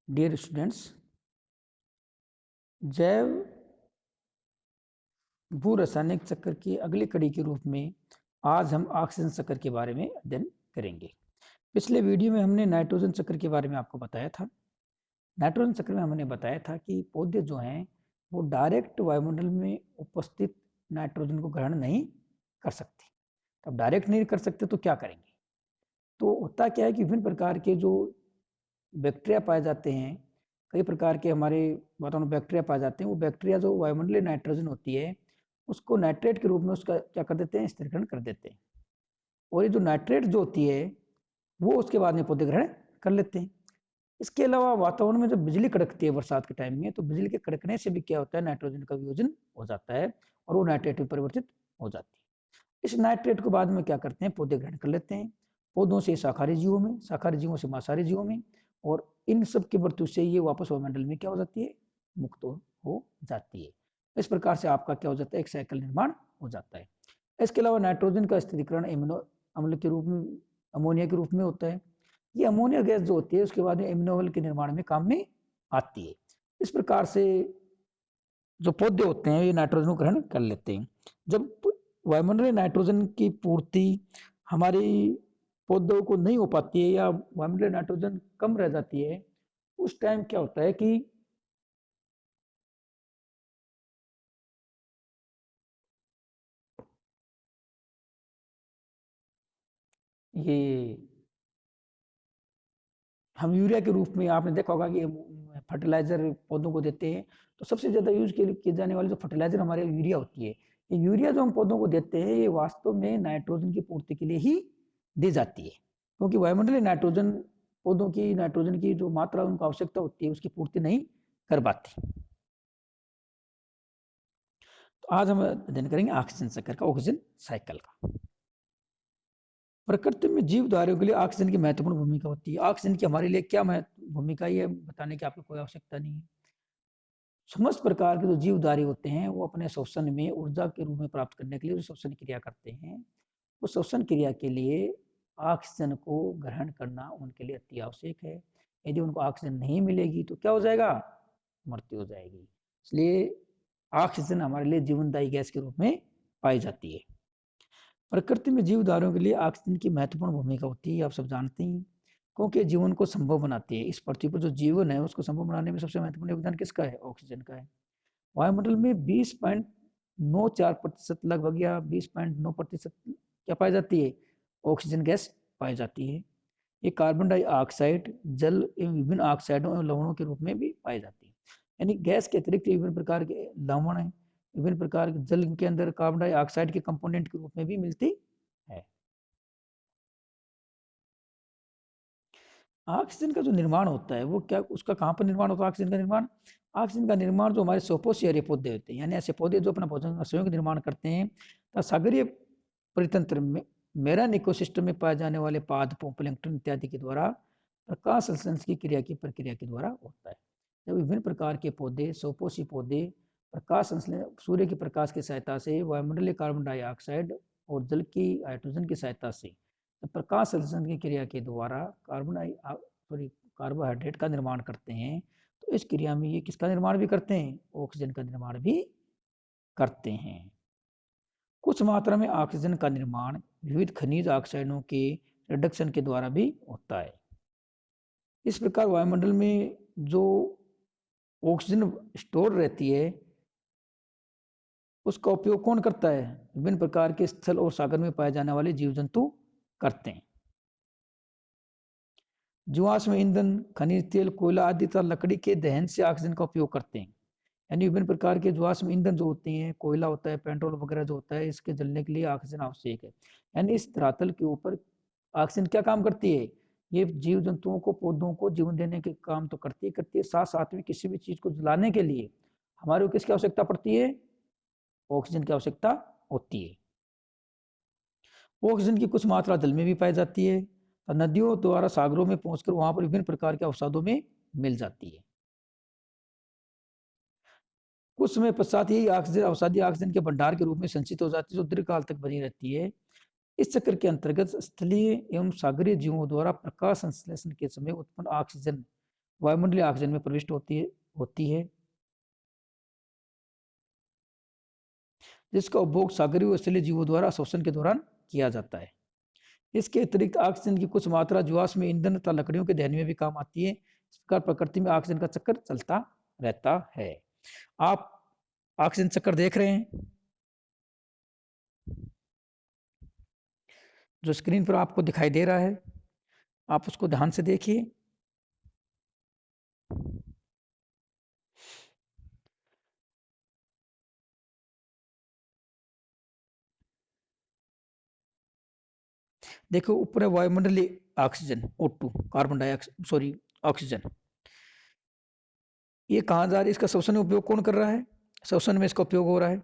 Dear students, जैव भू रासायनिक चक्र की अगली कड़ी के रूप में आज हम ऑक्सीजन चक्र के बारे में अध्ययन करेंगे। पिछले वीडियो में हमने नाइट्रोजन चक्र के बारे में आपको बताया था। नाइट्रोजन चक्र में हमने बताया था कि पौधे जो हैं वो डायरेक्ट वायुमंडल में उपस्थित नाइट्रोजन को ग्रहण नहीं कर सकते। अब डायरेक्ट नहीं कर सकते तो क्या करेंगे? तो होता क्या है कि विभिन्न प्रकार के जो बैक्टीरिया पाए जाते हैं, कई प्रकार के हमारे वातावरण में बैक्टीरिया पाए जाते हैं। वो बैक्टीरिया जो वायुमंडलीय नाइट्रोजन होती है उसको नाइट्रेट के रूप में उसका क्या कर देते हैं, स्थिरीकरण कर देते हैं। और ये जो नाइट्रेट जो होती है वो उसके बाद में पौधे ग्रहण कर लेते हैं। इसके अलावा वातावरण में जब बिजली कड़कती है बरसात के टाइम में, तो बिजली के कड़कने से भी क्या होता है, नाइट्रोजन का वियोजन हो जाता है और वो नाइट्रेट में परिवर्तित हो जाती है। इस नाइट्रेट को बाद में क्या करते हैं, पौधे ग्रहण कर लेते हैं। पौधों से शाकाहारी जीवों में, शाकाहारी जीवों से मांसाहारी जीवों में, और इन सब की मृत्यु से ये वापस वायुमंडल में क्या हो जाती है, मुक्त हो जाती है। इस प्रकार से आपका क्या हो जाता है, एक साइकिल निर्माण हो जाता है। इसके अलावा नाइट्रोजन का स्थिरीकरण एमिनो अम्ल के रूप में, अमोनिया के रूप में होता है। ये अमोनिया गैस जो होती है उसके बाद में एमिनो अम्ल के निर्माण में काम में आती है। इस प्रकार से जो पौधे होते हैं ये नाइट्रोजन को ग्रहण कर लेते हैं। जब वायुमंडलीय नाइट्रोजन की पूर्ति हमारी पौधों को नहीं हो पाती है या वायुमंडलीय नाइट्रोजन कम रह जाती है, उस टाइम क्या होता है कि ये हम यूरिया के रूप में, आपने देखा होगा कि फर्टिलाइजर पौधों को देते हैं, तो सबसे ज्यादा यूज किए जाने वाली जो फर्टिलाइजर हमारे यूरिया होती है। ये यूरिया जो हम पौधों को देते हैं ये वास्तव में नाइट्रोजन की पूर्ति के लिए ही दी जाती है, क्योंकि वायुमंडलीय नाइट्रोजन पौधों की नाइट्रोजन की जो मात्रा उनको आवश्यकता होती है उसकी पूर्ति नहीं कर पाती। तो आज हम अध्ययन करेंगे ऑक्सीजन चक्र का, ऑक्सीजन साइकिल का। प्रकृति में जीवधारियों के लिए ऑक्सीजन की महत्वपूर्ण भूमिका होती है। ऑक्सीजन की हमारे लिए क्या भूमिका, ये बताने की आपको कोई आवश्यकता नहीं है। समस्त प्रकार के जो जीवधारी होते हैं वो अपने श्वसन में ऊर्जा के रूप में प्राप्त करने के लिए जो श्वसन क्रिया करते हैं, वो श्वसन क्रिया के लिए ऑक्सीजन को ग्रहण करना उनके लिए अति आवश्यक है। यदि उनको ऑक्सीजन नहीं मिलेगी तो क्या हो जाएगा, मृत्यु हो जाएगी। इसलिए ऑक्सीजन हमारे लिए जीवनदायी गैस के रूप में पाई जाती है। प्रकृति में जीवधारियों के लिए ऑक्सीजन की महत्वपूर्ण भूमिका होती है, आप सब जानते हैं, क्योंकि जीवन को संभव बनाती है। इस पृथ्वी पर जो जीवन है उसको संभव बनाने में सबसे महत्वपूर्ण योगदान किसका है, ऑक्सीजन का है। वायुमंडल में 20.94% लगभग या 20.9% क्या पाई जाती है, ऑक्सीजन गैस पाई जाती है। ये कार्बन डाइऑक्साइड, जल एवं विभिन्न ऑक्साइडों एवं लवणों के रूप में भी पाई जाती है। यानी गैस के अतिरिक्त विभिन्न प्रकार के लवण है, विभिन्न प्रकार के जल के अंदर कार्बन डाइऑक्साइड के कंपोनेंट के रूप में भी मिलती है। ऑक्सीजन का जो निर्माण होता है वो क्या, उसका कहाँ पर निर्माण होता है ऑक्सीजन का निर्माण? ऑक्सीजन का निर्माण जो हमारे सोपोशियरी पौधे होते हैं, यानी ऐसे पौधे जो अपना भोजन स्वयं निर्माण करते हैं, तथा सागरीय परितंत्र में मेरान इकोसिस्टम में पाए जाने वाले पादपों, प्लैंक्टन इत्यादि के द्वारा प्रकाश संश्लेषण की क्रिया की प्रक्रिया के द्वारा होता है। जब विभिन्न प्रकार के पौधे, सोपोषी पौधे प्रकाश संश्लेषण, सूर्य की प्रकाश की सहायता से वायुमंडलीय कार्बन डाइऑक्साइड और जल की हाइड्रोजन की सहायता से प्रकाश संश्लेषण की क्रिया के द्वारा कार्बोहाइड्रेट का निर्माण करते हैं, तो इस क्रिया में ये किसका निर्माण भी करते हैं, ऑक्सीजन का निर्माण भी करते हैं। कुछ मात्रा में ऑक्सीजन का निर्माण विविध खनिज ऑक्साइडों के रिडक्शन के द्वारा भी होता है। इस प्रकार वायुमंडल में जो ऑक्सीजन स्टोर रहती है उसका उपयोग कौन करता है, विभिन्न प्रकार के स्थल और सागर में पाए जाने वाले जीव जंतु करते हैं। जीवाश्म ईंधन, खनिज तेल, कोयला आदि तथा लकड़ी के दहन से ऑक्सीजन का उपयोग करते हैं। यानी विभिन्न प्रकार के जीवाश्म ईंधन जो होते हैं, कोयला होता है, पेट्रोल वगैरह जो होता है, इसके जलने के लिए ऑक्सीजन आवश्यक है। यानी इस धरातल के ऊपर ऑक्सीजन क्या काम करती है, ये जीव जंतुओं को, पौधों को जीवन देने के काम तो करती है, साथ साथ में किसी भी चीज को जलाने के लिए हमारे को किसकी आवश्यकता पड़ती है, ऑक्सीजन की आवश्यकता होती है। ऑक्सीजन की कुछ मात्रा जल में भी पाई जाती है और नदियों द्वारा सागरों में पहुंचकर वहां पर विभिन्न प्रकार के अवसादों में मिल जाती है। कुछ समय पश्चात यही ऑक्सीजन अवसादी ऑक्सीजन के भंडार के रूप में संचित हो जाती है, जो दीर्घकाल तक बनी रहती है। इस चक्र के अंतर्गत स्थलीय एवं सागरीय जीवों द्वारा प्रकाश संश्लेषण के समय उत्पन्न ऑक्सीजन वायुमंडलीय ऑक्सीजन में प्रविष्ट होती है जिसका उपभोग सागरीय व स्थलीय जीवों द्वारा श्वसन के दौरान किया जाता है। इसके अतिरिक्त ऑक्सीजन की कुछ मात्रा जीवाश्म ईंधन तथा लकड़ियों के दहन में भी काम आती है। इस प्रकार प्रकृति में ऑक्सीजन का चक्कर चलता रहता है। आप ऑक्सीजन चक्कर देख रहे हैं, जो स्क्रीन पर आपको दिखाई दे रहा है, आप उसको ध्यान से देखिए। देखो ऊपर है वायुमंडलीय oxygen O2, carbon dioxide sorry oxygen. ये कहाँ जा रही है, इसका श्वसन में उपयोग कौन कर रहा है? श्वसन में इसका उपयोग हो रहा है।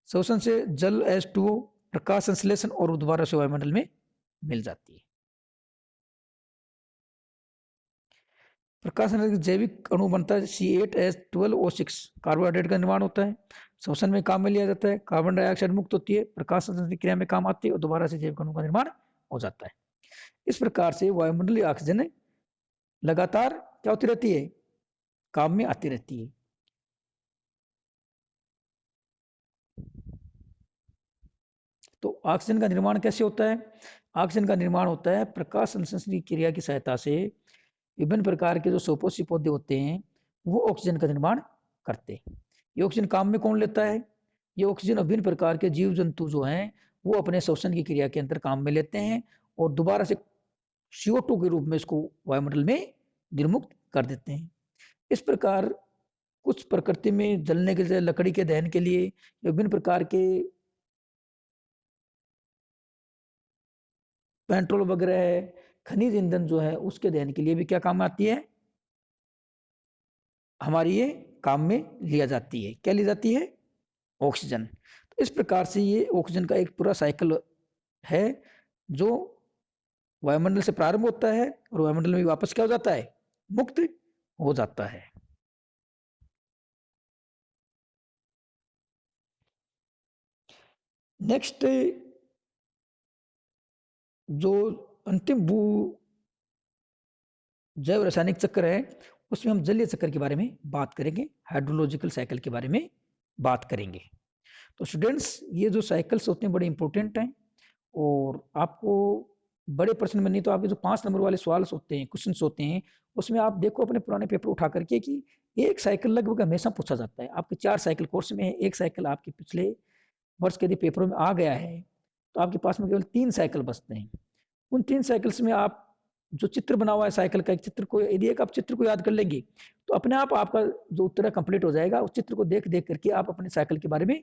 श्वसन से जल H2O, प्रकाश संश्लेषण और दोबारा से वायुमंडल में मिल जाती है। प्रकाश संश्लेषण जैविक अणु बनता है C8H12O6, कार्बोहाइड्रेट का निर्माण होता है, श्वसन में काम में लिया जाता है, कार्बन डाइऑक्साइड मुक्त होती है, प्रकाश संश्लेषण क्रिया में काम आती है और दोबारा से जैविक अणु का निर्माण हो जाता है। इस प्रकार से वायुमंडलीय ऑक्सीजन लगातार क्या होती रहती है, काम में आती रहती है। तो ऑक्सीजन का निर्माण कैसे होता है? ऑक्सीजन का निर्माण होता है प्रकाश संश्लेषण की क्रिया की सहायता से। विभिन्न प्रकार के जो सोपोषी पौधे होते हैं वो ऑक्सीजन का निर्माण करते हैं। ये ऑक्सीजन काम में कौन लेता है? ये ऑक्सीजन विभिन्न प्रकार के जीव जंतु जो हैं वो अपने श्वसन की क्रिया के अंदर काम में लेते हैं और दोबारा से CO2 के रूप में इसको वायुमंडल में निर्मुक्त कर देते हैं। इस प्रकार कुछ प्रकृति में जलने के लिए, लकड़ी के दहन के लिए, विभिन्न प्रकार के पेट्रोल वगैरह है, खनिज ईंधन जो है उसके दहन के लिए भी क्या काम आती है, हमारी ये काम में लिया जाती है। क्या ली जाती है? ऑक्सीजन। तो इस प्रकार से ये ऑक्सीजन का एक पूरा साइकिल है जो वायुमंडल से प्रारंभ होता है और वायुमंडल में वापस क्या हो जाता है, मुक्त हो जाता है। नेक्स्ट जो अंतिम भू जैव रासायनिक चक्र है उसमें हम जलीय चक्र के बारे में बात करेंगे, हाइड्रोलॉजिकल साइकिल के बारे में बात करेंगे। तो स्टूडेंट्स ये जो साइकिल्स होते हैं बड़े इंपॉर्टेंट हैं और आपको बड़े प्रश्न में नहीं तो आपके जो 5 नंबर वाले सवाल होते हैं, क्वेश्चन होते हैं, उसमें आप देखो अपने पुराने पेपर उठा करके कि एक साइकिल लगभग हमेशा पूछा जाता है। आपके 4 साइकिल कोर्स में है, एक साइकिल आपके पिछले वर्ष के यदि पेपरों में आ गया है तो आपके पास में केवल 3 साइकिल बचते हैं। उन 3 साइकिल्स में आप जो चित्र बना हुआ है साइकिल का, एक चित्र को यदि एक आप चित्र को याद कर लेंगे तो अपने आप आपका जो उत्तर है कंप्लीट हो जाएगा। उस चित्र को देख देख करके आप अपने साइकिल के बारे में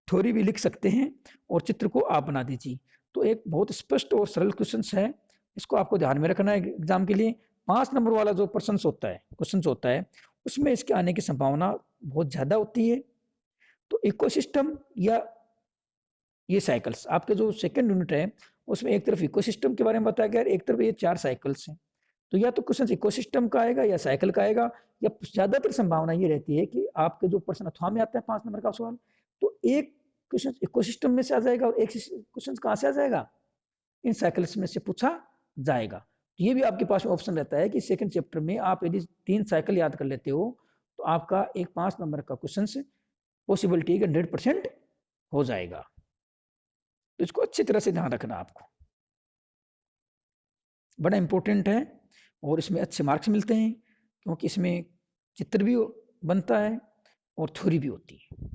थ्योरी भी लिख सकते हैं और चित्र को आप बना दीजिए। तो एक बहुत स्पष्ट और सरल क्वेश्चन है, इसको आपको ध्यान में रखना है एग्जाम के लिए। 5 नंबर वाला जो प्रश्न होता है, क्वेश्चन होता है, उसमें इसके आने की संभावना बहुत ज्यादा होती है। तो इकोसिस्टम या ये साइकिल्स आपके जो सेकंड यूनिट है उसमें एक तरफ इकोसिस्टम के बारे में बताया गया, एक तरफ ये 4 साइकिल्स हैं। तो या तो क्वेश्चन इकोसिस्टम का आएगा या साइकिल का आएगा, या ज्यादातर संभावना ये रहती है कि आपके जो प्रश्न अथवा में आता है 5 नंबर का सवाल, तो एक क्वेश्चन इकोसिस्टम में से आ जाएगा और एक क्वेश्चन कहाँ से आ जाएगा, इन साइकिल्स में से पूछा जाएगा। तो ये भी आपके पास ऑप्शन रहता है कि सेकंड चैप्टर में आप यदि 3 साइकिल याद कर लेते हो तो आपका एक 5 नंबर का क्वेश्चन पॉसिबिलिटी 100% हो जाएगा। तो इसको अच्छी तरह से ध्यान रखना आपको, बड़ा इंपॉर्टेंट है और इसमें अच्छे मार्क्स मिलते हैं क्योंकि इसमें चित्र भी बनता है और थ्योरी भी होती है।